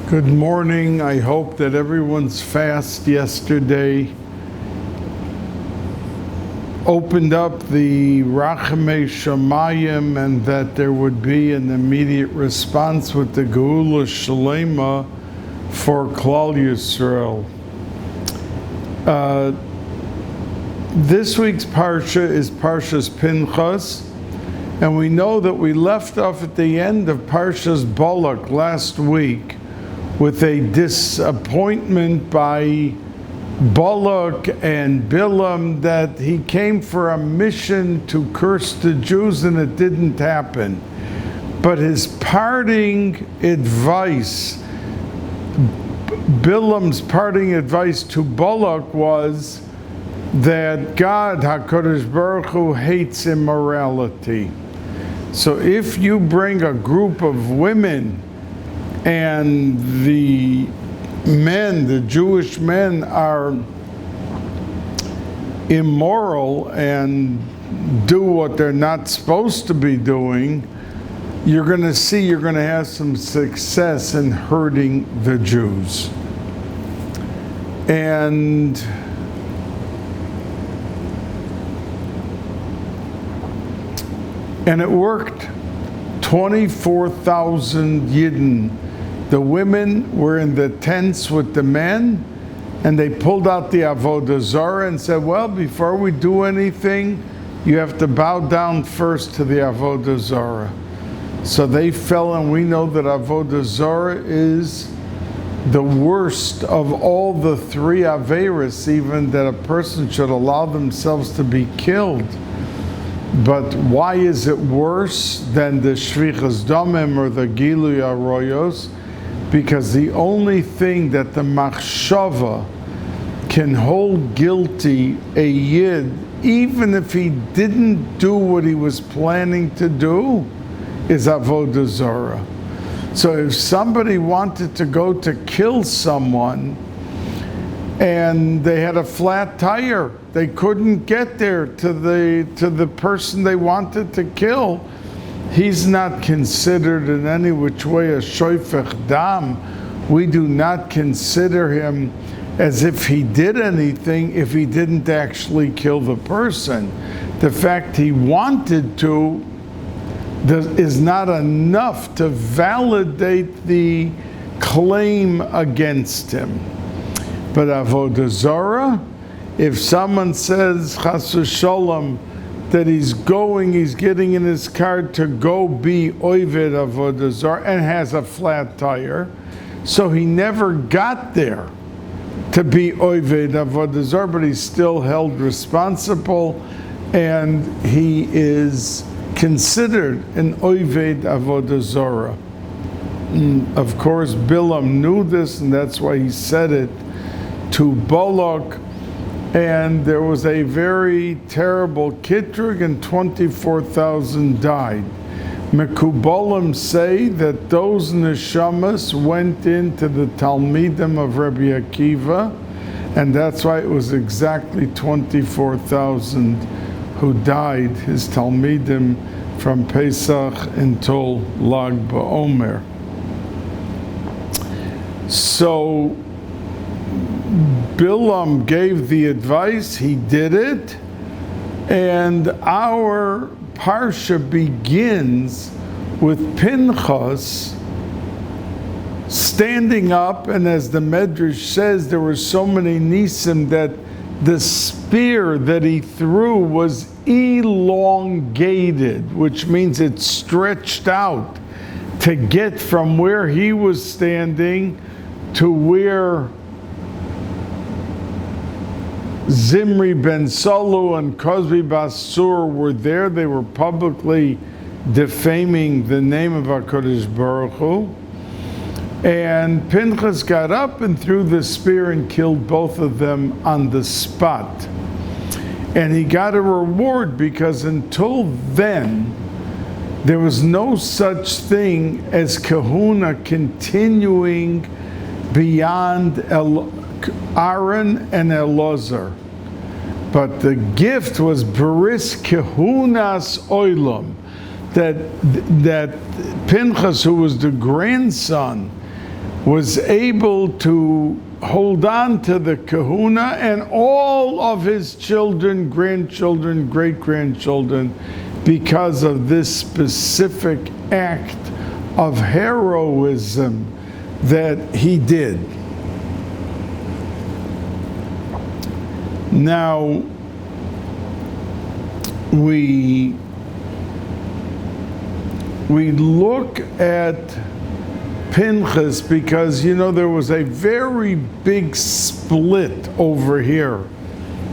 Good morning. I hope that everyone's fast yesterday opened up the Rachamei Shamayim and that there would be an immediate response with the Geula Shalema for Klal Yisrael. This week's Parsha is Parshas Pinchas, and we know that we left off at the end of Parshas Balak last week with a disappointment by Balak and Bilam that he came for a mission to curse the Jews and it didn't happen. But his parting advice, Bilam's parting advice to Balak was that God, HaKadosh Baruch Hu, hates immorality. So if you bring a group of women and the men, the Jewish men, are immoral and do what they're not supposed to be doing, you're going to have some success in hurting the Jews. And it worked. 24,000 Yidden. The women were in the tents with the men, and they pulled out the Avodah Zarah and said, well, before we do anything, you have to bow down first to the Avodah Zarah. So they fell, and we know that Avodah Zarah is the worst of all the three Averos, even that a person should allow themselves to be killed. But why is it worse than the Shvichas Damim or the Gilui Arroyos? Because the only thing that the Machshava can hold guilty a Yid, even if he didn't do what he was planning to do, is Avodah Zarah. So if somebody wanted to go to kill someone and they had a flat tire, they couldn't get there to the person they wanted to kill, he's not considered in any which way a shoifech dam. We do not consider him as if he did anything if he didn't actually kill the person. The fact he wanted to is not enough to validate the claim against him. But Avodah Zarah, if someone says Chas v'Sholom that he's getting in his car to go be Oived Avodah Zarah and has a flat tire, so he never got there to be Oived Avodah Zarah, but he's still held responsible, and he is considered an Oived Avodah Zarah. Of course, Bilam knew this, and that's why he said it to Balak. And there was a very terrible kitrig, and 24,000 died. Mekubalim say that those neshamas went into the Talmidim of Rabbi Akiva, and that's why it was exactly 24,000 who died, his Talmidim, from Pesach until Lag BaOmer. So Bilam gave the advice, he did it, and our Parsha begins with Pinchas standing up, and as the Medrash says, there were so many nisim that the spear that he threw was elongated, which means it stretched out to get from where he was standing to where Zimri ben Salu and Kozbi Basur were there. They were publicly defaming the name of HaKadosh Baruch Hu. And Pinchas got up and threw the spear and killed both of them on the spot. And he got a reward because until then, there was no such thing as kahuna continuing beyond Aaron and Elazar. But the gift was Beris Kehunas Oilam, that Pinchas, who was the grandson, was able to hold on to the kahuna, and all of his children, grandchildren, great-grandchildren, because of this specific act of heroism that he did. Now, we look at Pinchas because, there was a very big split over here.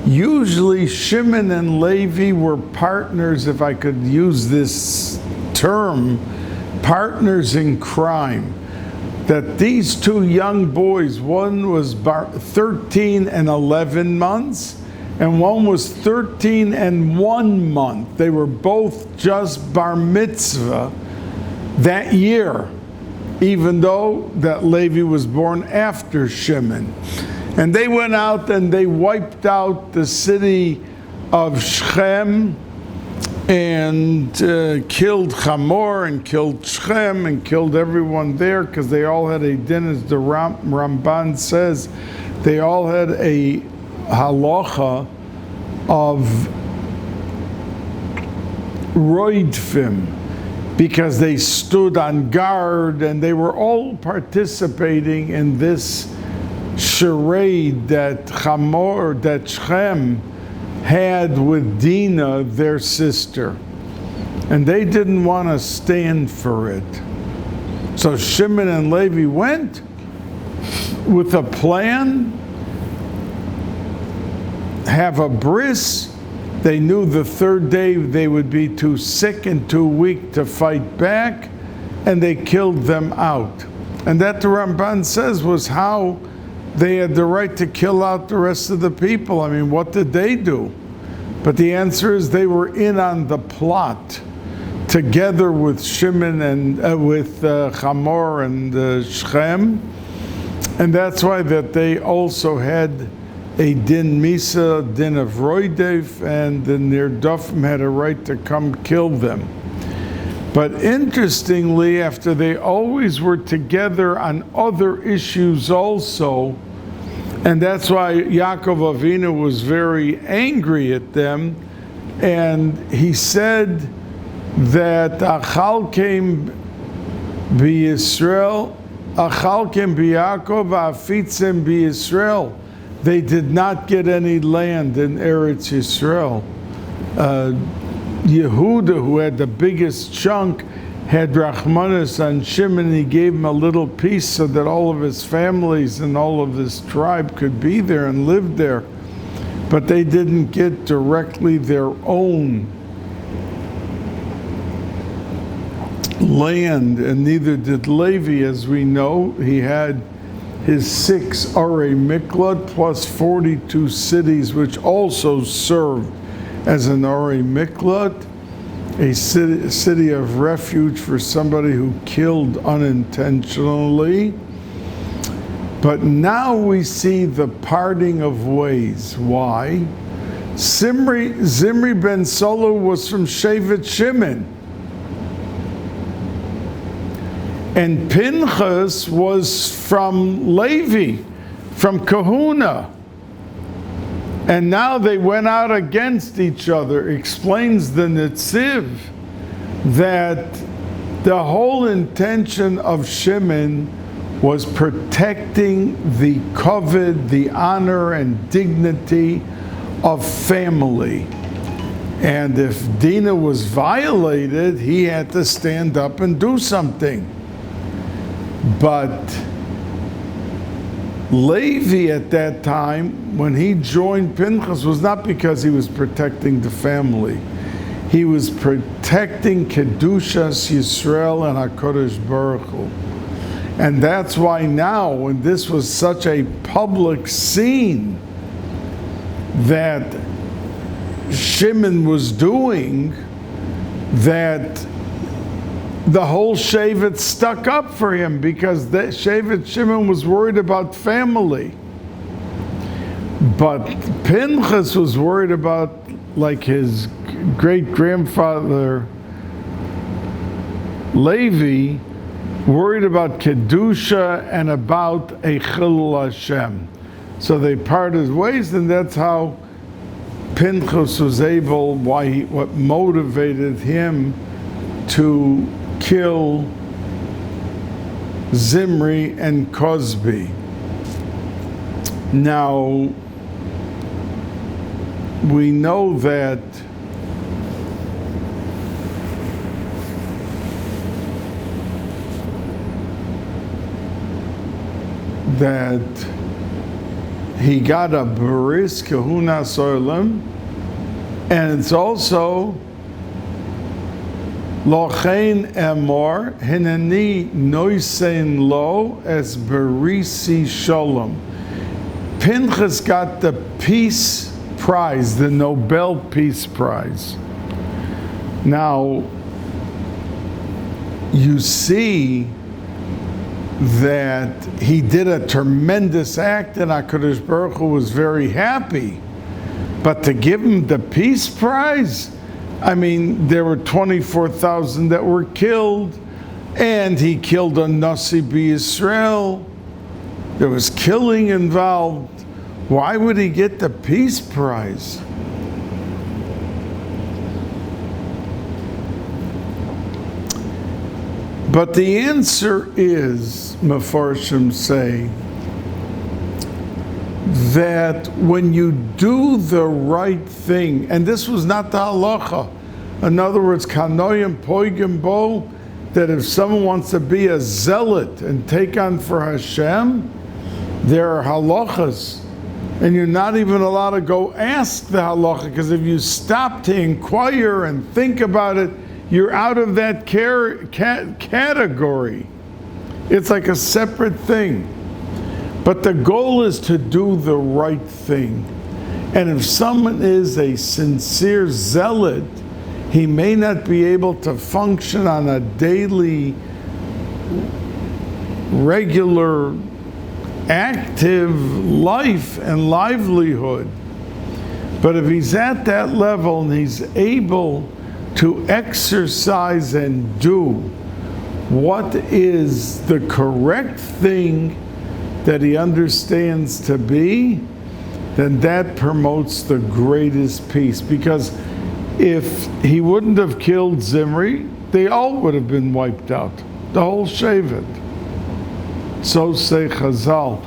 Usually Shimon and Levi were partners, if I could use this term, partners in crime. That these two young boys, one was 13 and 11 months, and one was 13 and 1 month. They were both just bar mitzvah that year, even though that Levi was born after Shimon. And they went out and they wiped out the city of Shechem and killed Hamor and killed Shechem and killed everyone there, because they all had a din, as the Ramban says, they all had a halacha of roidfim, because they stood on guard and they were all participating in this charade that Shechem had with Dinah, their sister. And they didn't want to stand for it. So Shimon and Levi went with a plan, have a bris. They knew the third day they would be too sick and too weak to fight back, and they killed them out. And that, the Ramban says, was how they had the right to kill out the rest of the people. I mean, what did they do? But the answer is they were in on the plot, together with Shimon and with Hamor and Shechem. And that's why that they also had a din misa, din of roidev, and the nirdofim had a right to come kill them. But interestingly, after they always were together on other issues also, and that's why Yaakov Avinu was very angry at them, and he said that Achal came b'Yisrael, Achal came b'Yaakov, Afitzim b'Yisrael. They did not get any land in Eretz Yisrael. Yehuda, who had the biggest chunk, had Rachmanis on Shimon. He gave him a little piece so that all of his families and all of his tribe could be there and live there. But they didn't get directly their own land, and neither did Levi, as we know. He had his 6 Arei Miklat plus 42 cities, which also served as an Arei Miklat, a city of refuge for somebody who killed unintentionally. But now we see the parting of ways. Why? Zimri ben Solo was from Shevet Shimon, and Pinchas was from Levi, from Kahuna. And now they went out against each other. Explains the Netziv that the whole intention of Shimon was protecting the kavod, the honor and dignity of family. And if Dinah was violated, he had to stand up and do something. But Levi at that time, when he joined Pinchas, was not because he was protecting the family. He was protecting Kedushas Yisrael and HaKadosh Baruch Hu. And that's why now, when this was such a public scene that Shimon was doing, that the whole Shevet stuck up for him, because the Shevet Shimon was worried about family. But Pinchas was worried about, like, his great-grandfather Levi, worried about Kedusha and about a Chilul Hashem. So they parted ways, and that's how Pinchas was able, what motivated him to kill Zimri and Cosby. Now, we know that he got a Baris Kahunas Olam, and it's also Lochein Emor Hinani Noisein Lo as Barisi Sholom. Pinchas got the Peace Prize, the Nobel Peace Prize. Now, you see that he did a tremendous act, and HaKadosh Baruch Hu was very happy. But to give him the Peace Prize, I mean, there were 24,000 that were killed, and he killed a Nasi B'Yisrael. There was killing involved. Why would he get the Peace Prize? But the answer is, Mefarshim say, that when you do the right thing, and this was not the halacha, in other words, kanoyim poigim bo, that if someone wants to be a zealot and take on for Hashem, there are halachas, and you're not even allowed to go ask the halacha, because if you stop to inquire and think about it, you're out of that category. It's like a separate thing. But the goal is to do the right thing. And if someone is a sincere zealot, he may not be able to function on a daily, regular, active life and livelihood. But if he's at that level and he's able to exercise and do what is the correct thing that he understands to be, then that promotes the greatest peace. Because if he wouldn't have killed Zimri, they all would have been wiped out, the whole Shevet. So say Chazal.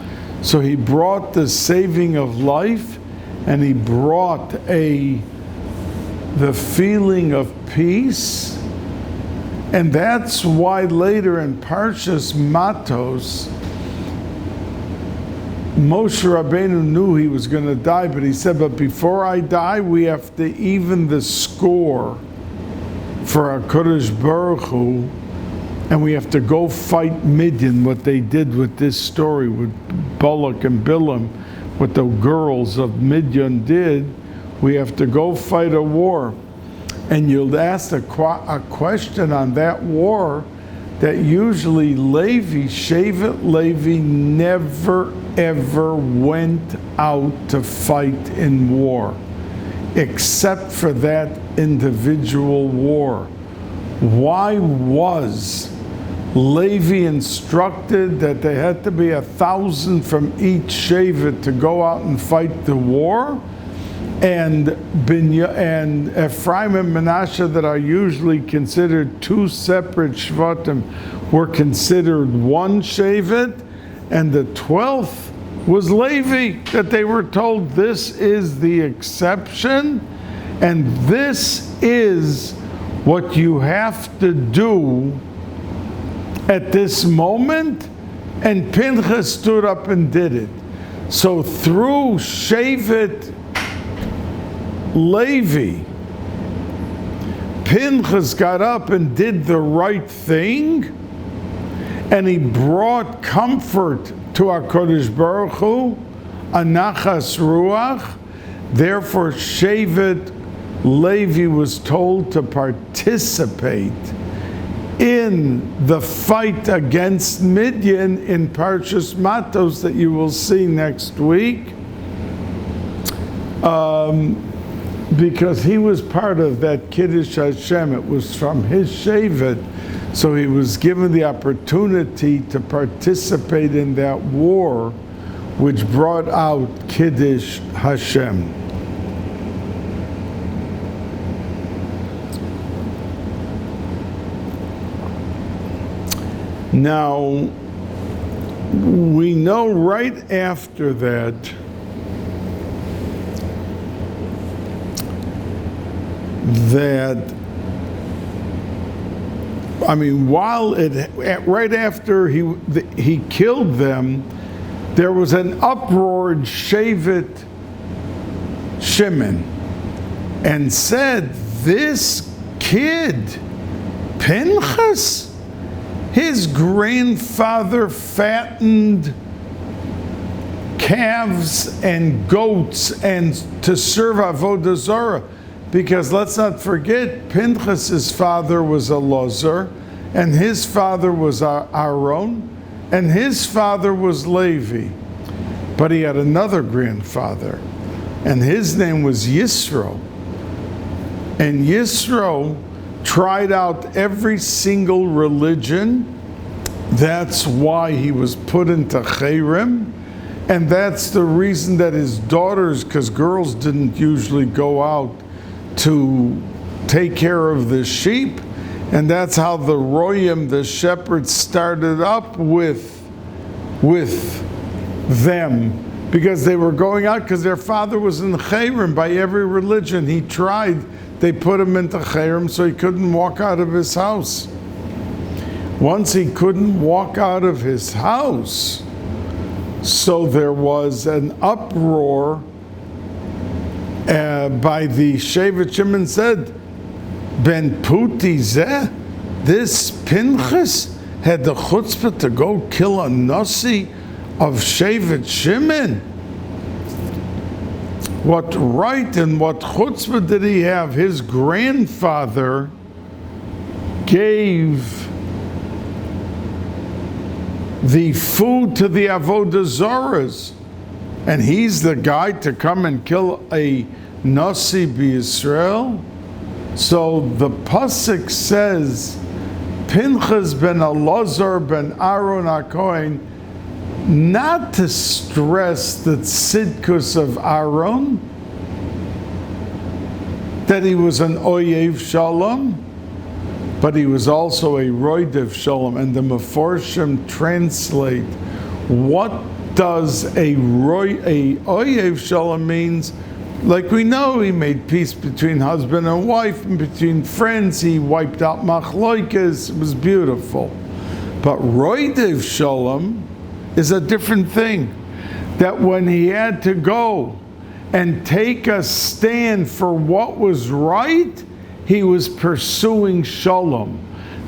So he brought the saving of life, and he brought the feeling of peace, and that's why later in Parshas Matos, Moshe Rabbeinu knew he was going to die, but he said, but before I die, we have to even the score for HaKadosh Baruch Hu, and we have to go fight Midian, what they did with this story, with Balak and Bilam, what the girls of Midian did. We have to go fight a war. And you'll ask a question on that war that usually Levi, Shevet Levi, never ever went out to fight in war, except for that individual war. Why was Levi instructed that they had to be 1,000 from each Shevet to go out and fight the war? And Ephraim and Manasseh, that are usually considered two separate Shvatim, were considered one Shevet, and the 12th was Levi, that they were told this is the exception, and this is what you have to do at this moment, and Pinchas stood up and did it. So through Shevet Levi, Pinchas got up and did the right thing, and he brought comfort to HaKadosh Baruch Hu, anachas ruach. Therefore, Shevet Levi was told to participate in the fight against Midian in Parshas Matos that you will see next week. Because he was part of that Kiddush Hashem. It was from his Shevet. So he was given the opportunity to participate in that war, which brought out Kiddush Hashem. Now, we know right after that right after he killed them, there was an uproar in Shevet Shimon, and said, this kid, Pinchas, his grandfather fattened calves and goats and to serve Avodah Zarah. Because let's not forget, Pinchas's father was Elazar, and his father was Aaron, and his father was Levi. But he had another grandfather, and his name was Yisro. And Yisro tried out every single religion. That's why he was put into Cherem. And that's the reason that his daughters, because girls didn't usually go out to take care of the sheep, and that's how the Royim, the shepherds, started up with them, because they were going out, because their father was in Cherem by every religion. He tried, they put him into Cherem so he couldn't walk out of his house. Once he couldn't walk out of his house, so there was an uproar by the Shevet Shimon, said, Ben Puti Zeh, this Pinchas had the chutzpah to go kill a Nasi of Shevet Shimon. What right and what chutzpah did he have? His grandfather gave the food to the Avodah Zarahs, and he's the guy to come and kill a Nasi b'Yisrael. So the pasuk says, Pinchas ben Elazar ben Aaron HaKohen, not to stress the tzidkus of Aaron, that he was an oyev shalom, but he was also a roidev shalom. And the Meforshim translate, what does a oyev shalom means? Like we know, he made peace between husband and wife, and between friends. He wiped out machloikas. It was beautiful. But roidev shalom is a different thing. That when he had to go and take a stand for what was right, he was pursuing shalom.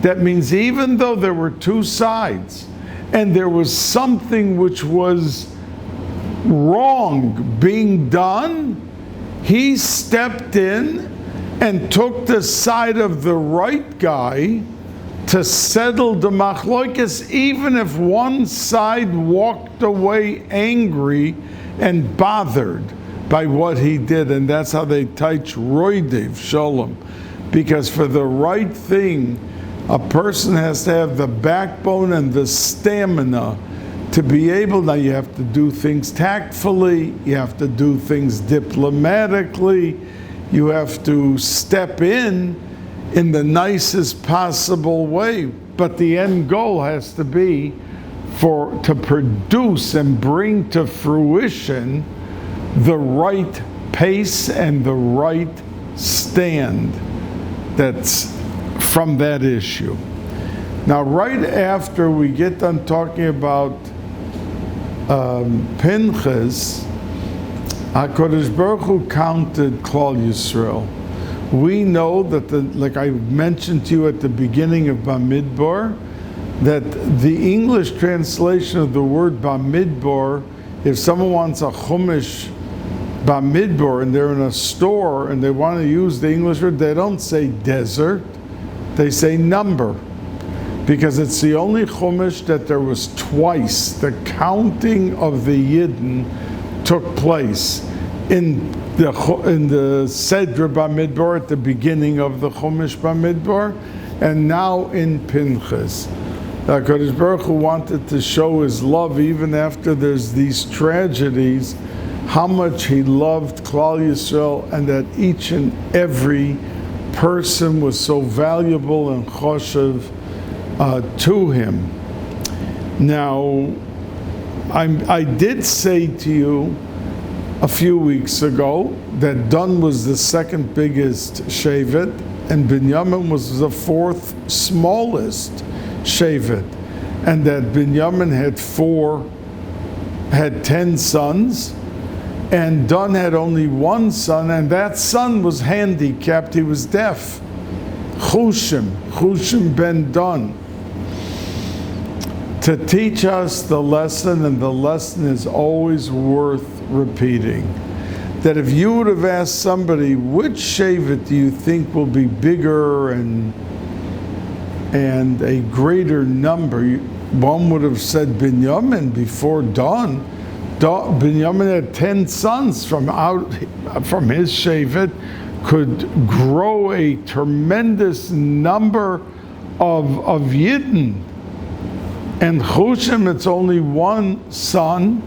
That means even though there were two sides, and there was something which was wrong being done, he stepped in and took the side of the right guy to settle the machlokas, even if one side walked away angry and bothered by what he did. And that's how they teach roidev shalom. Because for the right thing, a person has to have the backbone and the stamina to be able. Now you have to do things tactfully, you have to do things diplomatically, you have to step in the nicest possible way. But the end goal has to be to produce and bring to fruition the right pace and the right stand that's from that issue. Now, right after we get done talking about Pinchas, HaKadosh Baruch Hu counted Klal Yisrael. We know that, like I mentioned to you at the beginning of Bamidbar, that the English translation of the word Bamidbar, if someone wants a Chumash Bamidbar and they're in a store and they want to use the English word, they don't say desert, they say number. Because it's the only Chumash that there was twice the counting of the Yidden took place in the Sedra Bamidbar at the beginning of the Chumash Bamidbar, and now in Pinchas. HaKadosh Baruch Hu wanted to show his love even after there's these tragedies, how much he loved Klal Yisrael, and that each and every person was so valuable and choshev to him. Now, I did say to you a few weeks ago that Dan was the second biggest shevet, and Binyamin was the fourth smallest shevet, and that Binyamin had 10 sons, and Dan had only one son, and that son was handicapped, he was deaf. Chushim ben Dan. To teach us the lesson, and the lesson is always worth repeating, that if you would have asked somebody, which shevet do you think will be bigger and a greater number, one would have said Binyamin before Dan. Binyamin had 10 sons from his shevet, could grow a tremendous number of Yidden. And Chushim, it's only one son.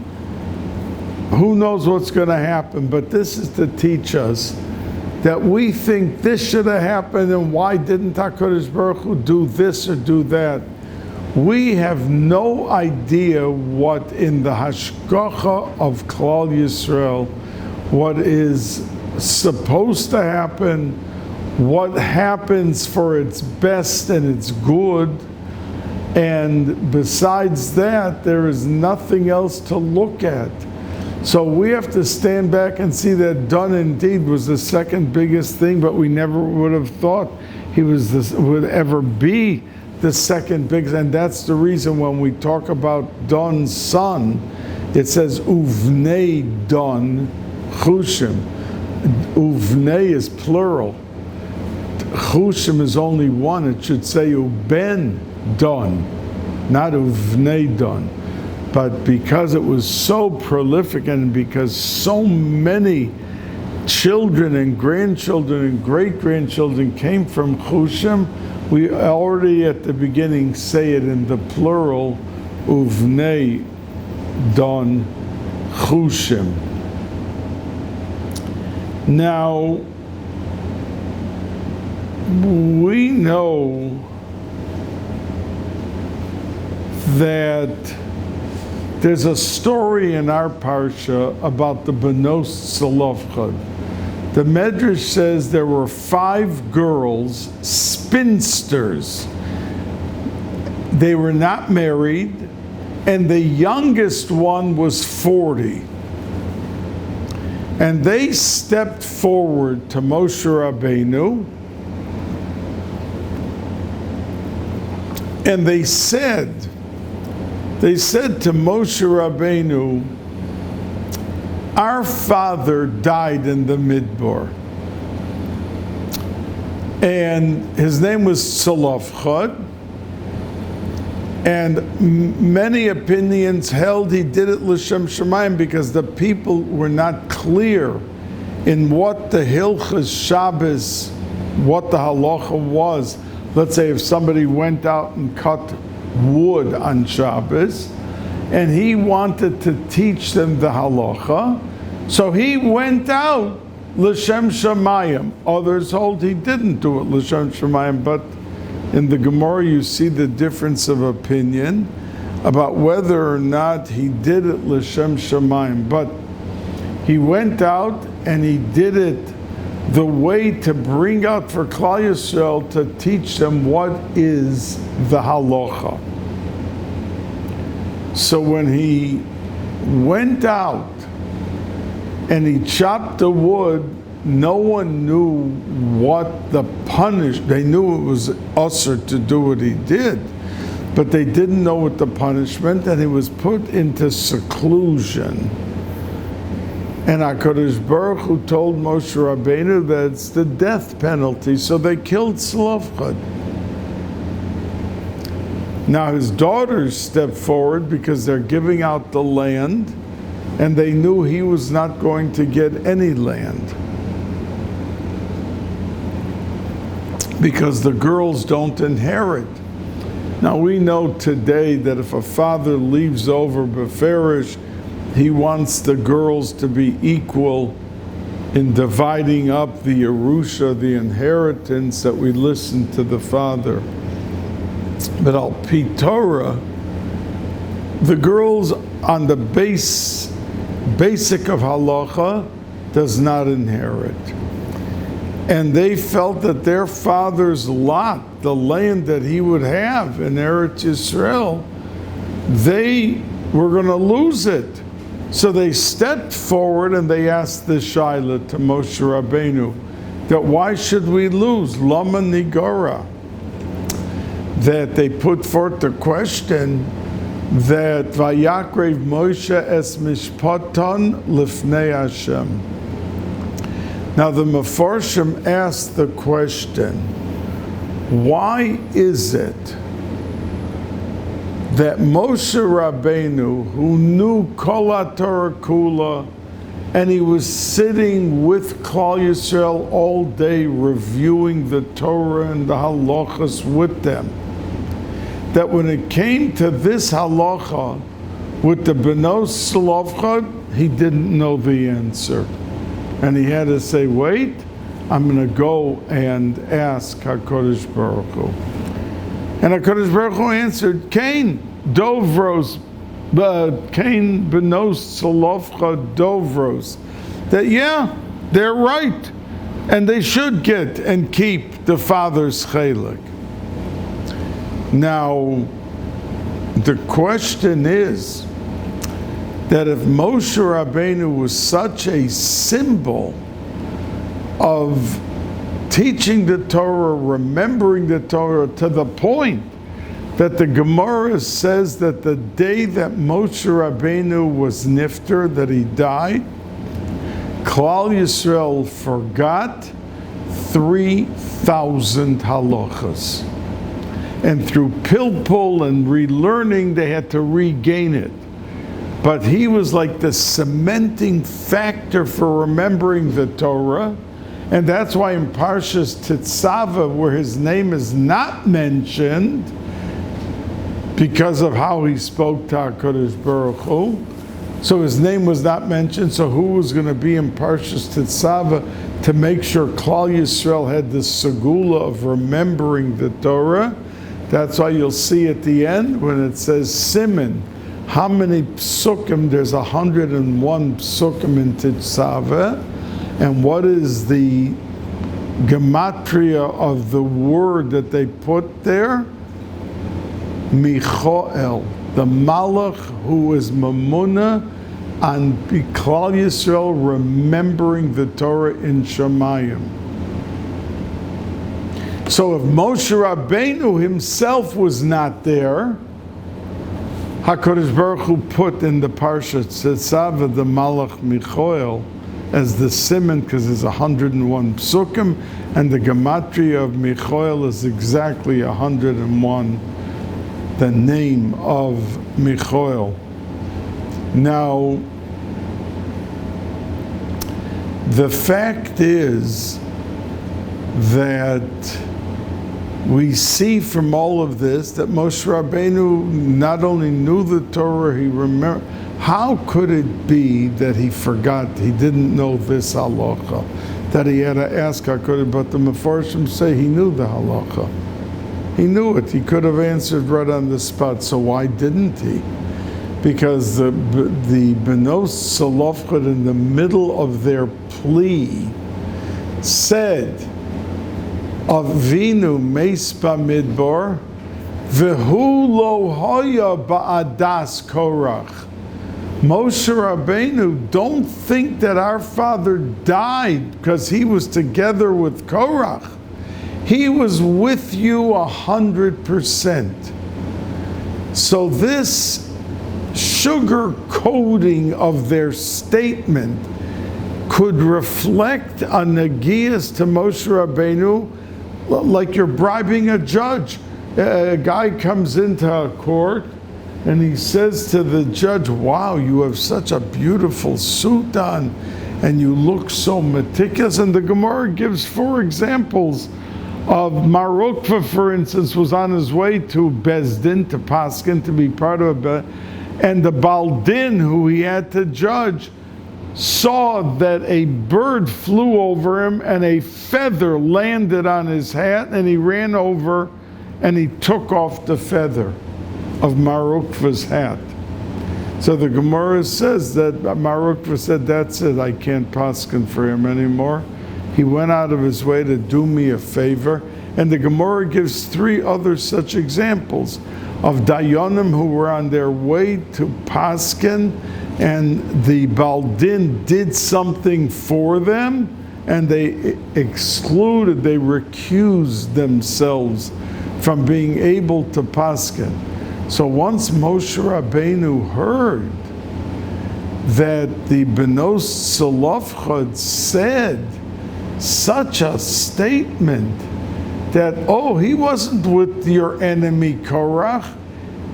Who knows what's going to happen? But this is to teach us that we think this should have happened, and why didn't HaKadosh Baruch Hu do this or do that? We have no idea what in the hashgacha of Klal Yisrael, what is supposed to happen, what happens for its best and its good, and besides that, there is nothing else to look at. So we have to stand back and see that Dan indeed was the second biggest thing, but we never would have thought he would ever be the second biggest. And that's the reason when we talk about Dan's son, it says Uvnei Dan Chushim. Uvnei is plural. Chushim is only one. It should say Uben Dan, not Uvnei Dan. But because it was so prolific, and because so many children and grandchildren and great-grandchildren came from Chushim, we already at the beginning say it in the plural, Uvnei Dan Chushim. Now, we know that there's a story in our parsha about the Benos Tzolofchad. The Medrash says there were 5 girls, spinsters. They were not married, and the youngest one was 40. And they stepped forward to Moshe Rabbeinu, and they said to Moshe Rabbeinu, our father died in the Midbar, and his name was Tzolofchad, and many opinions held he did it l'shem shamayim because the people were not clear in what the Hilchas Shabbos, what the halacha was. Let's say if somebody went out and cut wood on Shabbos, and he wanted to teach them the halacha, so he went out l'shem shamayim. Others hold he didn't do it l'shem shamayim, but in the Gemara you see the difference of opinion about whether or not he did it l'shem shamayim. But he went out and he did it the way to bring out for Klal Yisrael, to teach them what is the halacha. So when he went out and he chopped the wood, no one knew what the punishment. They knew it was usher to do what he did, but they didn't know what the punishment, and he was put into seclusion. And HaKadosh Baruch Hu told Moshe Rabbeinu that it's the death penalty, so they killed Tzolofchad. Now his daughters stepped forward because they're giving out the land, and they knew he was not going to get any land. because the girls don't inherit. Now we know today that if a father leaves over beferish, he wants the girls to be equal in dividing up the Yerusha, the inheritance, that we listen to the father. But al pi Torah, the girls on the basic of halacha does not inherit. And they felt that their father's lot, the land that he would have in Eretz Yisrael, they were going to lose it. So they stepped forward and they asked the Shaila to Moshe Rabbeinu, that why should we lose? Lama Nigora. That they put forth the question that Vayakrev Moshe es mishpaton lifnei Hashem. Now the Mefarshim asked the question, why is it that Moshe Rabbeinu, who knew Kol HaTorah Kula, and he was sitting with Klal Yisrael all day reviewing the Torah and the halachas with them, that when it came to this halacha with the Benos Slavcha, he didn't know the answer. And he had to say, wait, I'm going to go and ask HaKadosh Baruch Hu. And HaKadosh Baruch Hu answered, Cain, Dovros, Cain Benos Slavcha Dovros. That, yeah, they're right. And they should get and keep the father's chelik. Now, the question is that if Moshe Rabbeinu was such a symbol of teaching the Torah, remembering the Torah, to the point that the Gemara says that the day that Moshe Rabbeinu was nifter, that he died, Klal Yisrael forgot 3,000 halachas. And through pilpul and relearning, they had to regain it. But he was like the cementing factor for remembering the Torah. And that's why in Parshas Tetzaveh, where his name is not mentioned, because of how he spoke to HaKadosh Baruch Hu, so his name was not mentioned. So who was going to be in Parshas Tetzaveh to make sure Klal Yisrael had the segula of remembering the Torah? That's why you'll see at the end when it says Siman, how many psukim? There's 101 psukim in Tetzaveh. And what is the gematria of the word that they put there? Michoel, the malach who is mamuna on Klal Yisrael remembering the Torah in Shemayim. So if Moshe Rabbeinu himself was not there, HaKadosh Baruch Hu put in the Parsha Tetzaveh the malach Michoel as the siman, because there's 101 psukim, and the gematria of Michoel is exactly 101, the name of Michoel. Now, the fact is that we see from all of this that Moshe Rabbeinu not only knew the Torah, he remembered. How could it be that he forgot, he didn't know this halacha, that he had to ask HaKadosh? But the Mefarshim say he knew the halacha. He knew it. He could have answered right on the spot. So why didn't he? Because the Benos Salofchad in the middle of their plea said, Avinu meis bamidbar, v'hu lo hoya ba'adas korach. Moshe Rabbeinu, don't think that our father died because he was together with Korach. He was with you 100%. So this sugar coating of their statement could reflect a nagias to Moshe Rabbeinu, like you're bribing a judge. A guy comes into a court and he says to the judge, wow, you have such a beautiful suit on and you look so meticulous. And the Gemara gives 4 examples of Marukva, for instance, was on his way to Bezdin, to Paskin, to be part of it, and the Baldin, who he had to judge, saw that a bird flew over him and a feather landed on his hat, and he ran over and he took off the feather of Marukva's hat. So the Gemara says that Marukva said, that's it, I can't paskin for him anymore. He went out of his way to do me a favor. And the Gemara gives 3 other such examples of Dayanim who were on their way to paskin, and the Baldin did something for them, and they excluded, they recused themselves from being able to paskin. So once Moshe Rabbeinu heard that the Benos Tzlofchad said such a statement that, oh, he wasn't with your enemy Korach,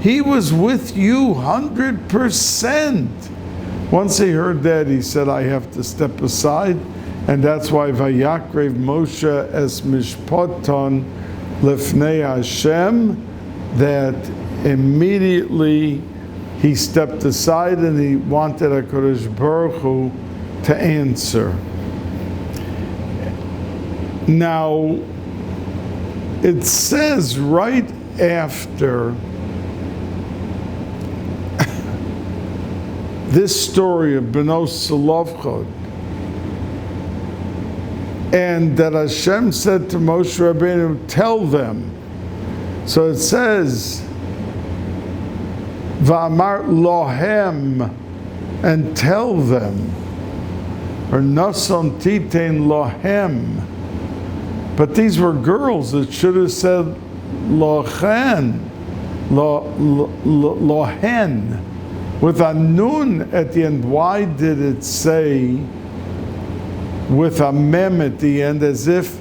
he was with you 100%. Once he heard that, he said, I have to step aside, and that's why Vayakrev Moshe es mishpaton lefnei Hashem, that immediately he stepped aside and he wanted HaKadosh Baruch Hu to answer. Now, it says right after this story of Benos Tzlofchad, and that Hashem said to Moshe Rabbeinu, tell them. So it says, Va'amar lohem, and tell them, or nason titein lohem. But these were girls. It should have said lochen, lohen, with a nun at the end. Why did it say with a mem at the end, as if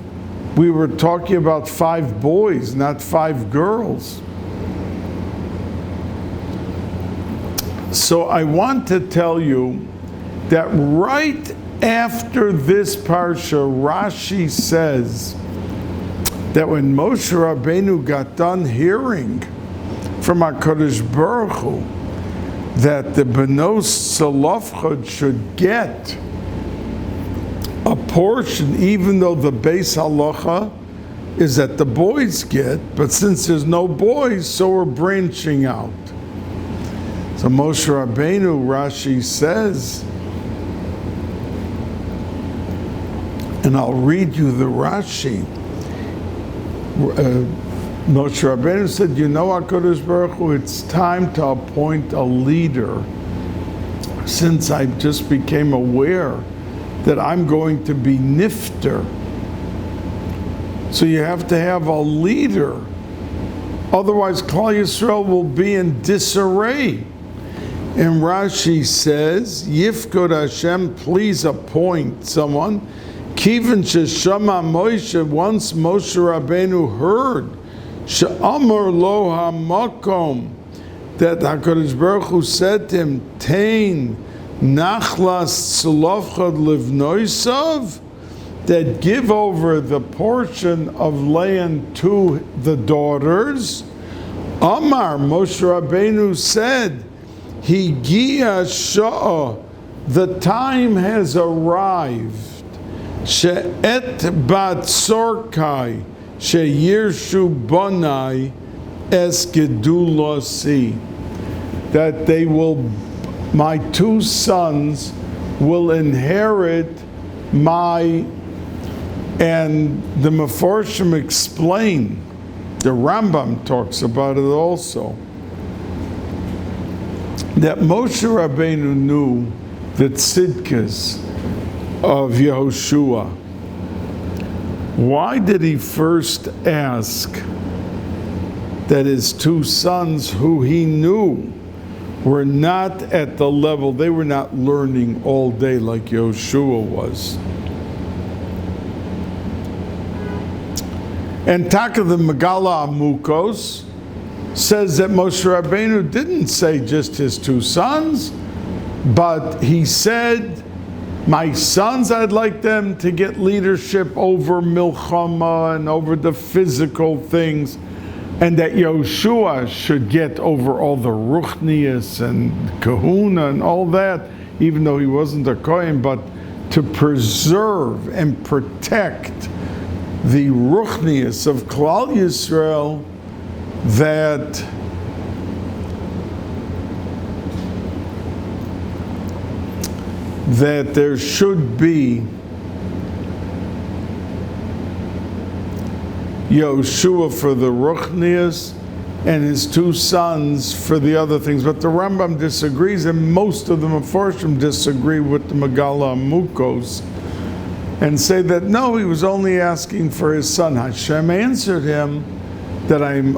we were talking about 5 boys, not 5 girls? So I want to tell you that right after this parsha, Rashi says that when Moshe Rabbeinu got done hearing from HaKadosh Baruch Hu that the Benos Tzlofchad should get a portion, even though the Beis Halacha is that the boys get, but since there's no boys, so we're branching out. So Moshe Rabbeinu, Rashi says, and I'll read you the Rashi. Moshe Rabbeinu said, you know, HaKadosh Baruch Hu, it's time to appoint a leader, since I just became aware that I'm going to be nifter. So you have to have a leader. Otherwise, Klal Yisrael will be in disarray. And Rashi says, Yifkod Hashem, please appoint someone. Kivan sheshama Moshe, once Moshe Rabbeinu heard, she'amar lo hamakom, that HaKadosh Baruch Hu said to him, Tein nachlas tzlofchad livnoisav, that give over the portion of land to the daughters. Amar, Moshe Rabbeinu said, Higia sha'ah, the time has arrived. She'et bat sorkai, she'yirshu bonai es gedulasi, that they will, my 2 sons will inherit my, and the Meforshim explain, the Rambam talks about it also, that Moshe Rabbeinu knew the tzidkas of Yehoshua. Why did he first ask that his 2 sons, who he knew were not at the level, they were not learning all day like Yehoshua was? And Taka the Megala Amukos says that Moshe Rabbeinu didn't say just his 2 sons, but he said My sons, I'd like them to get leadership over milchama and over the physical things, and that Yehoshua should get over all the ruchnius and kahuna and all that, even though he wasn't a kohen, but to preserve and protect the ruchnius of Klal Yisrael, that there should be Yehoshua for the ruchnius and his two sons for the other things. But the Rambam disagrees, and most of the Mefarshim disagree with the Megala Amukos and say that no, he was only asking for his son. Hashem answered him that I'm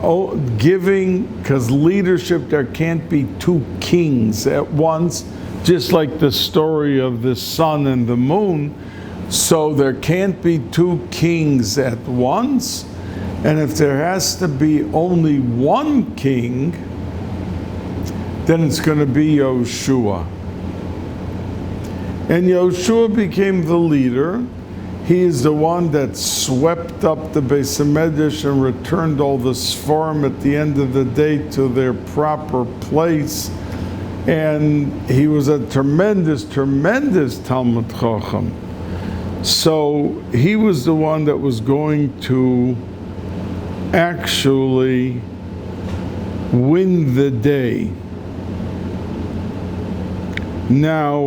giving, because leadership, there can't be two kings at once, just like the story of the sun and the moon. So there can't be two kings at once. And if there has to be only one king, then it's going to be Yehoshua. And Yehoshua became the leader. He is the one that swept up the Beis Medrash and returned all the Sforim at the end of the day to their proper place. And he was a tremendous, tremendous Talmud Chacham. So he was the one that was going to actually win the day. Now,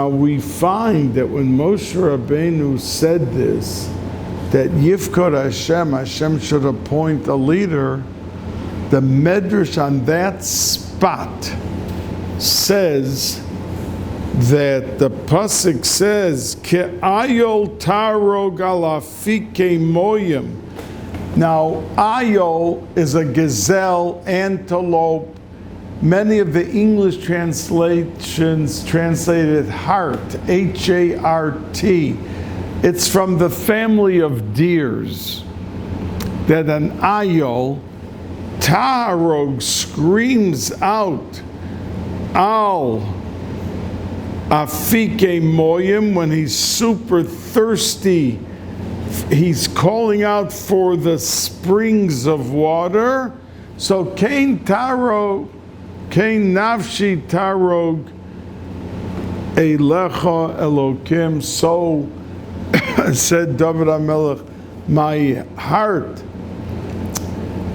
we find that when Moshe Rabbeinu said this, that Yifkod Hashem should appoint a leader, the Medrash on that spot says that the pasuk says Ke'ayol tarog alafike moyim. Now, ayol is a gazelle, antelope. Many of the English translations translated hart, H-A-R-T. It's from the family of deers. That an ayol, tarog, screams out, al afike moyim, when he's super thirsty, he's calling out for the springs of water. So Kain Tarog, Kain Nafshi Tarog Eilecha Elokim, so said David HaMelech, my heart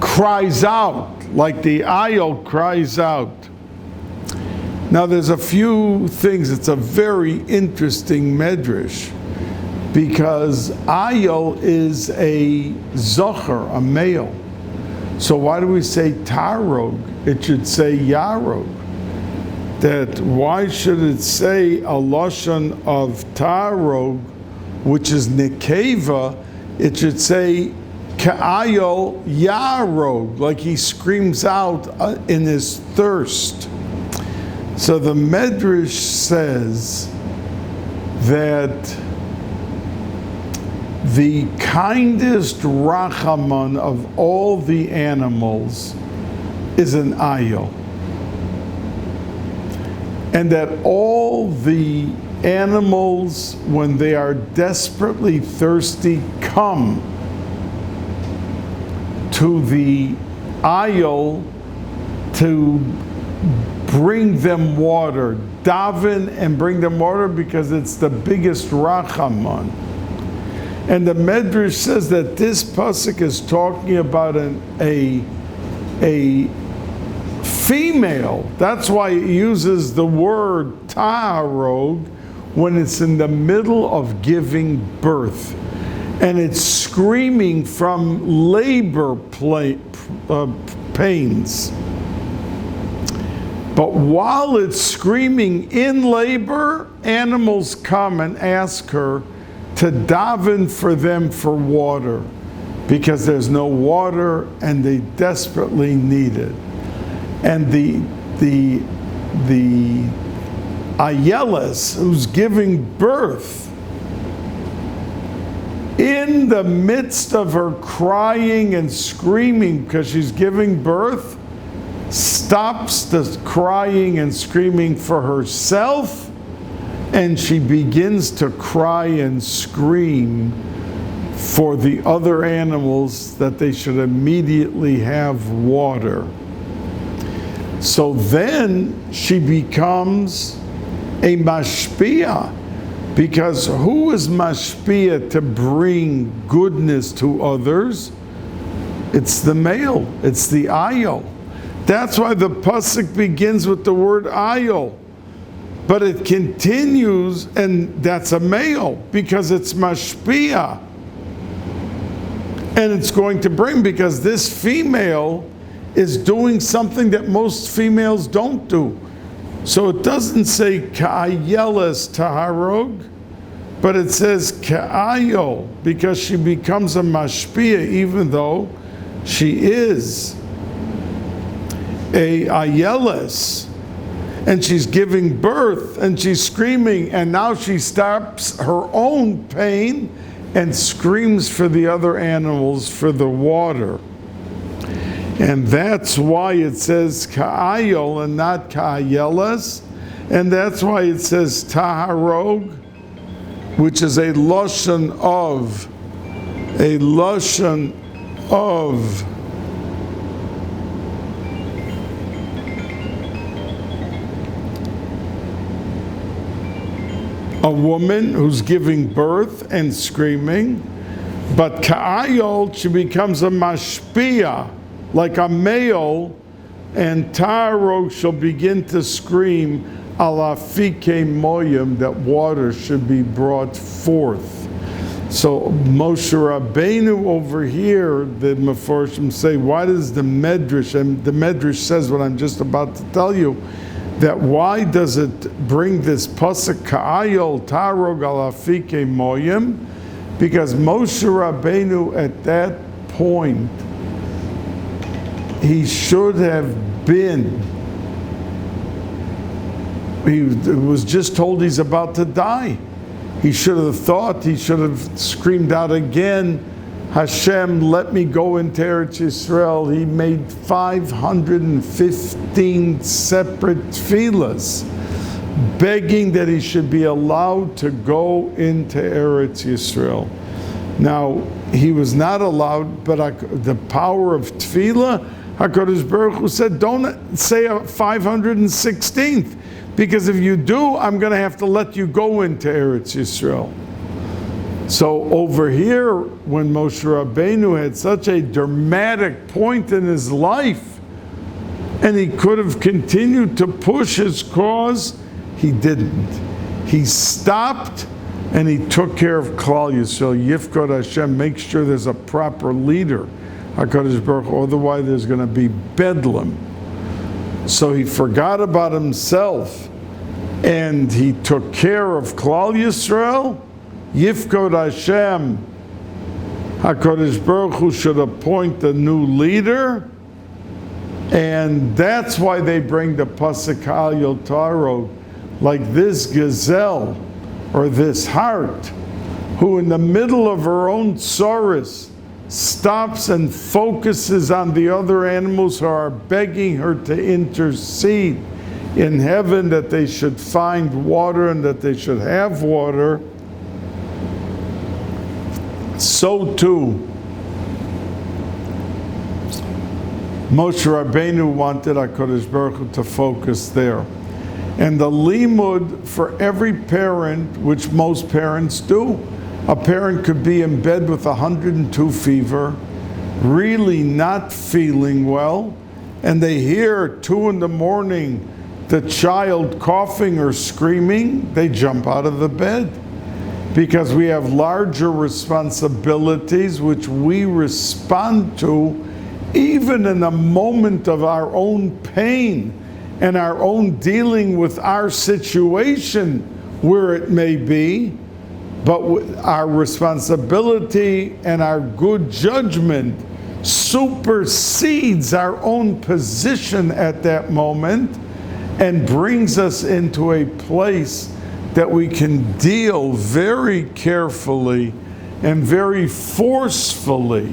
cries out like the ayol cries out. Now there's a few things, it's a very interesting medrash, because ayol is a zocher, a male. So why do we say tarog? It should say yarog. That why should it say a lashon of tarog, which is nekeva? It should say ka'ayol yarog, like he screams out in his thirst. So the Medrash says that the kindest Rachaman of all the animals is an ayol. And that all the animals, when they are desperately thirsty, come to the ayol to bring them water, daven and bring them water, because it's the biggest Rachaman. And the Medrash says that this pasuk is talking about a female. That's why it uses the word ta'arog when it's in the middle of giving birth. And it's screaming from labor pains. But while it's screaming in labor, animals come and ask her to daven for them for water, because there's no water and they desperately need it. And the ayeles who's giving birth in the midst of her crying and screaming because she's giving birth, stops the crying and screaming for herself, and she begins to cry and scream for the other animals that they should immediately have water. So then she becomes a mashpia, because who is mashpia to bring goodness to others? It's the male, it's the ayol. That's why the pasuk begins with the word ayol. But it continues, and that's a male, because it's mashpia. And it's going to bring, because this female is doing something that most females don't do. So it doesn't say ka'ayeles taharog, but it says ka'ayol, because she becomes a mashpia, even though she is a ayeles, and she's giving birth, and she's screaming, and now she stops her own pain and screams for the other animals for the water. And that's why it says ka'ayol and not ka'ayeles, and that's why it says taharog, which is a lashon of a woman who's giving birth and screaming. But ka'ayol, she becomes a mashpia, like a male, and taharog shall begin to scream ala fike moyim, that water should be brought forth. So Moshe Rabbeinu over here, the Meforshim say, why does the Medrash, and the Medrash says what I'm just about to tell you, that why does it bring this pasuk ka'ayol taharog ala fike moyim? Because Moshe Rabbeinu at that point, he should have been, he was just told he's about to die. He should have thought, he should have screamed out again, Hashem, let me go into Eretz Yisrael. He made 515 separate tefillas, begging that he should be allowed to go into Eretz Yisrael. Now, he was not allowed, but the power of tefillah, HaKadosh Baruch Hu said, don't say a 516th, because if you do, I'm going to have to let you go into Eretz Yisrael. So over here, when Moshe Rabbeinu had such a dramatic point in his life, and he could have continued to push his cause, he didn't. He stopped, and he took care of Klal Yisrael. Yifkod Hashem, make sure there's a proper leader, HaKadosh Baruch Hu, otherwise there's going to be bedlam. So he forgot about himself, and he took care of Klal Yisrael. Yifkod Hashem, HaKadosh Baruch Hu should appoint a new leader, and that's why they bring the pasuk ka'ayol taharog, like this gazelle, or this hart, who in the middle of her own sorrows stops and focuses on the other animals who are begging her to intercede in heaven that they should find water and that they should have water. So too, Moshe Rabbeinu wanted HaKadosh Baruch Hu to focus there. And the limud for every parent, which most parents do, a parent could be in bed with 102 fever, really not feeling well, and they hear 2 in the morning the child coughing or screaming, they jump out of the bed. Because we have larger responsibilities which we respond to even in a moment of our own pain and our own dealing with our situation where it may be, but our responsibility and our good judgment supersedes our own position at that moment and brings us into a place that we can deal very carefully and very forcefully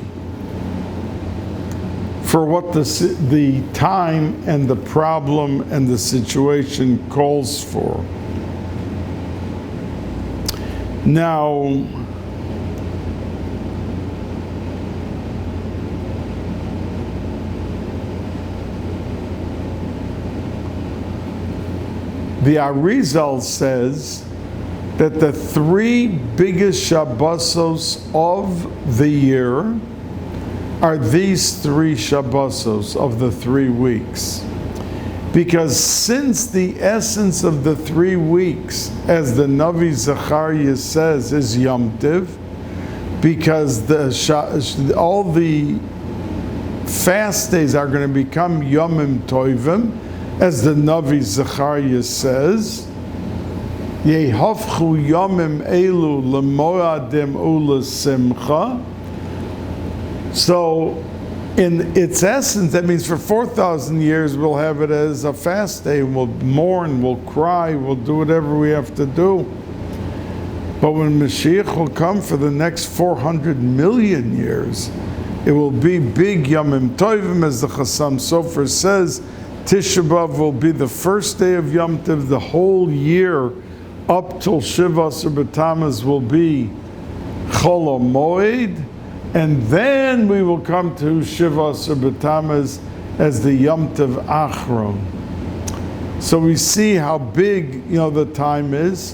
for what the time and the problem and the situation calls for. Now, the Arizal says that the three biggest Shabbosos of the year are these three Shabbosos of the 3 weeks. Because since the essence of the 3 weeks, as the Navi Zechariah says, is Yom Tiv, because all the fast days are going to become Yomim Tovim, as the Navi Zechariah says, Yehafchu Yomim Elu Lemoadim Ula Simcha. So, in its essence, that means for 4,000 years we'll have it as a fast day, and we'll mourn, we'll cry, we'll do whatever we have to do. But when Mashiach will come for the next 400 million years, it will be big Yomim Tovim, as the Chassam Sofer says. Tisha B'Av will be the first day of Yom Tov. The whole year up till Shivas or B'Tammuz will be Chol HaMoed, and then we will come to Shivas or B'Tammuz as the Yom Tov Achron. So we see how big the time is,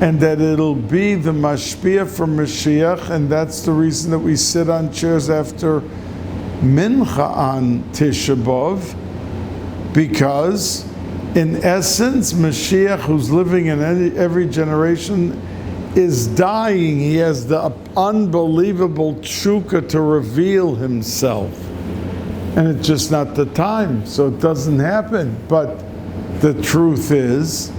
and that it'll be the mashpia for Mashiach, and that's the reason that we sit on chairs after Mincha on Tisha B'Av. Because, in essence, Mashiach, who's living in every generation, is dying. He has the unbelievable tshuka to reveal himself. And it's just not the time, so it doesn't happen. But the truth is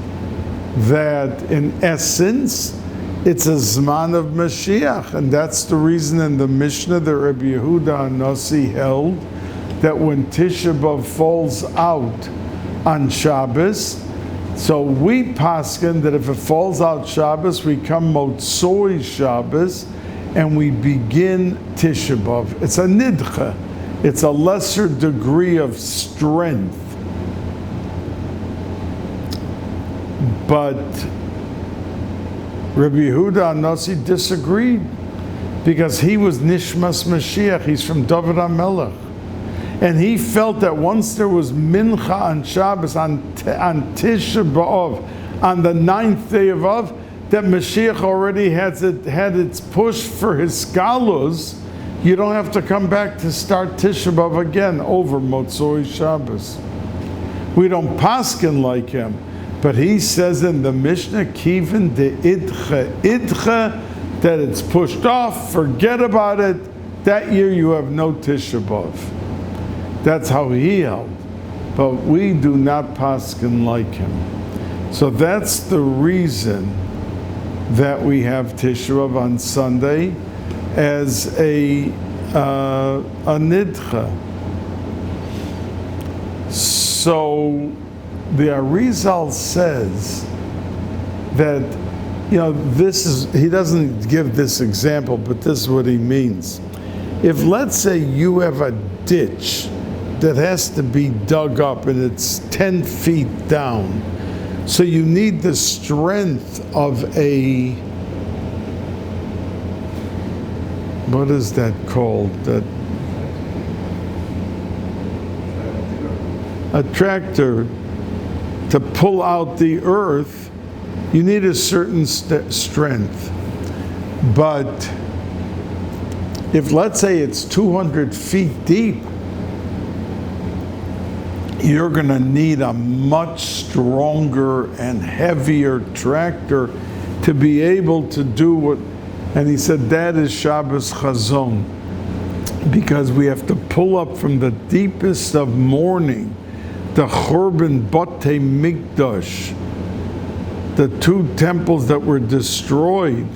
that, in essence, it's a Zman of Mashiach. And that's the reason in the Mishnah that Rabbi Yehuda Hanassi held that when Tisha B'Av falls out on Shabbos, so we paskin that if it falls out Shabbos, we come Motzoi Shabbos, and we begin Tisha B'Av. It's a nidcha. It's a lesser degree of strength. But Rabbi Yehuda Hanassi disagreed, because he was Nishmas Mashiach. He's from David HaMelech. And he felt that once there was Mincha on Shabbos, on Tisha B'Av, on the 9th day of Av, that Mashiach already had its push for his scholars. You don't have to come back to start Tisha B'Av again over Motzoi Shabbos. We don't paskin like him. But he says in the Mishnah, Kivin de idcha, that it's pushed off, forget about it. That year you have no Tisha B'Av. That's how he held. But we do not paskin like him. So that's the reason that we have Tisha B'Av on Sunday as a nidcha. So the Arizal says that, this is, he doesn't give this example, but this is what he means. If, let's say, you have a ditch that has to be dug up and it's 10 feet down, so you need the strength of a, what is that called? A tractor to pull out the earth. You need a certain strength. But if, let's say, it's 200 feet deep, you're going to need a much stronger and heavier tractor to be able to do what, and he said that is Shabbos Chazon, because we have to pull up from the deepest of mourning, the Churban Batei Mikdash, the 2 temples that were destroyed,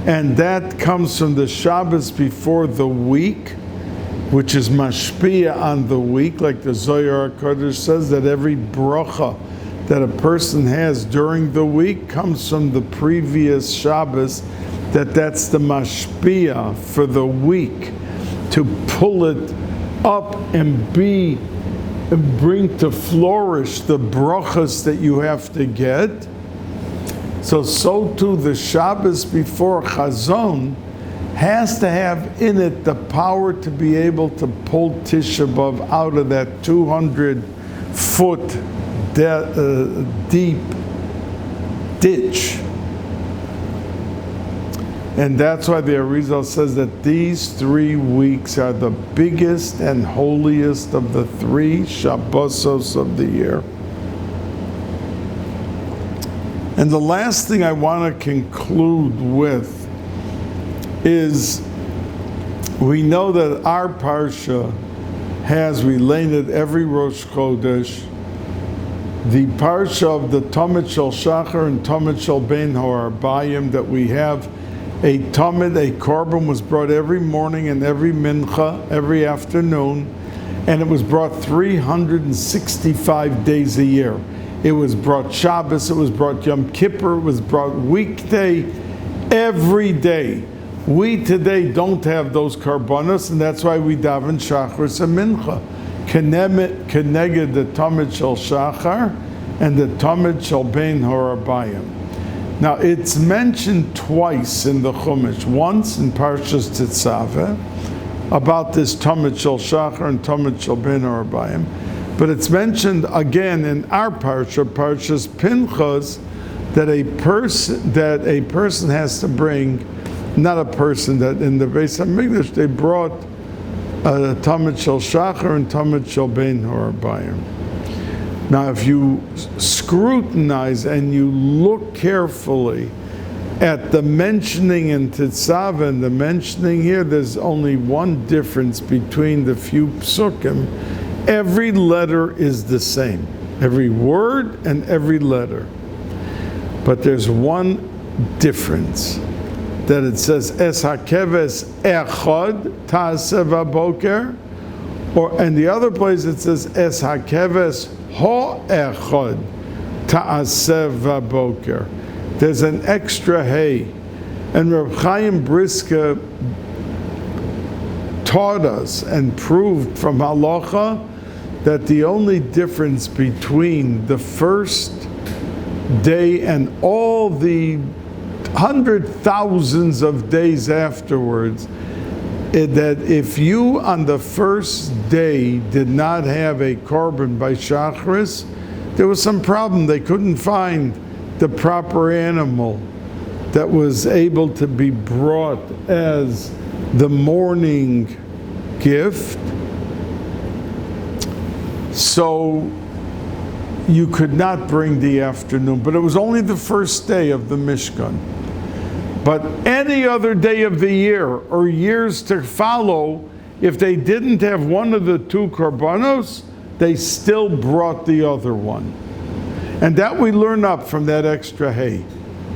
and that comes from the Shabbos before the week, which is mashpia on the week, like the Zohar HaKadosh says, that every bracha that a person has during the week comes from the previous Shabbos, that's the mashpia for the week, to pull it up and bring to flourish the brachas that you have to get. So too the Shabbos before Chazon has to have in it the power to be able to pull Tisha B'Av out of that 200-foot deep ditch. And that's why the Arizal says that these 3 weeks are the biggest and holiest of the 3 Shabbosos of the year. And the last thing I want to conclude with is, we know that our Parsha has related every Rosh Chodesh the Parsha of the Tamid Shel Shachar and Tamid Shel Ben Ho'arbayim, that we have a Tamid, a Korban was brought every morning and every Mincha, every afternoon, and it was brought 365 days a year. It was brought Shabbos, it was brought Yom Kippur, it was brought weekday, every day. We today don't have those karbanos, and that's why we daven Shachris and Mincha. Keneged the Tamid Shel Shachar and the Tamid Shel Ben Ho'arbayim. Now it's mentioned twice in the Chumash, once in Parshas Tetzaveh, about this Tamid Shel Shachar and Tamid Shel Ben Ho'arbayim. But it's mentioned again in our parsha, Parshas Pinchas, that a person has to bring, not a person, that in the Bais Hamikdash they brought Tamid Shel Shachar and Tamid Shel Ben Ho'arbayim. Now, if you scrutinize and you look carefully at the mentioning in Tetzaveh and the mentioning here, there's only one difference between the few psukim. Every letter is the same, every word and every letter. But there's one difference, that it says Es hakeves echad ta'aseh v'boker, and the other place it says Es hakeves ho-echad ta'aseh v'boker. There's an extra hey, and Reb Chaim Brisker taught us and proved from halacha that the only difference between the first day and all the 100,000s of days afterwards, that if you on the first day did not have a korban by Shachris, there was some problem. They couldn't find the proper animal that was able to be brought as the morning gift. So you could not bring the afternoon, but it was only the first day of the Mishkan. But any other day of the year or years to follow, if they didn't have one of the 2 korbanos, they still brought the other one. And that we learn up from that extra hay.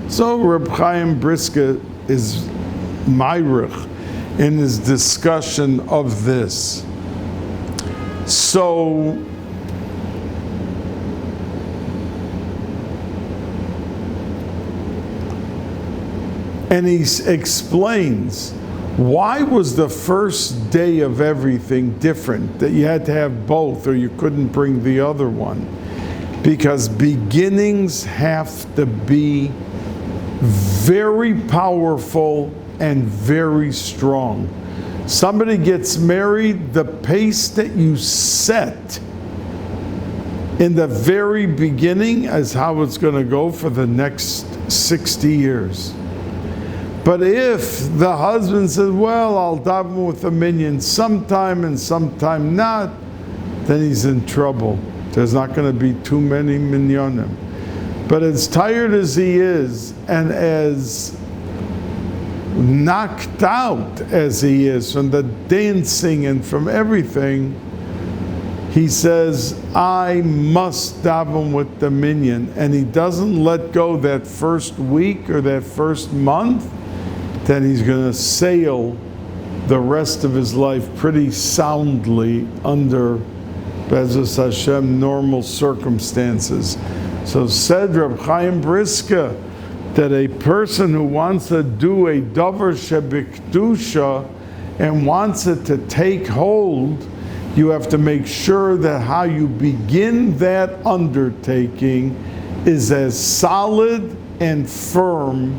So Reb Chaim Brisker is Meirich in his discussion of this. So and he explains why was the first day of everything different, that you had to have both or you couldn't bring the other one. Because beginnings have to be very powerful and very strong. Somebody gets married, the pace that you set in the very beginning is how it's going to go for the next 60 years. But if the husband says, well, I'll daven with a minyan sometime and sometime not, then he's in trouble. There's not going to be too many minyanim. But as tired as he is, and as knocked out as he is from the dancing and from everything, he says, I must daven with the minyan. And he doesn't let go that first week or that first month, then he's going to sail the rest of his life pretty soundly under Be'ezus Hashem normal circumstances. So said Reb Chaim Brisker, that a person who wants to do a davar shebikdusha and wants it to take hold, you have to make sure that how you begin that undertaking is as solid and firm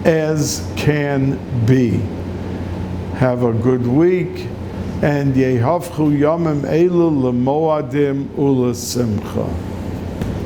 as can be. Have a good week, and Yehavchu Yomim Elu L'Moadim Ula Simcha.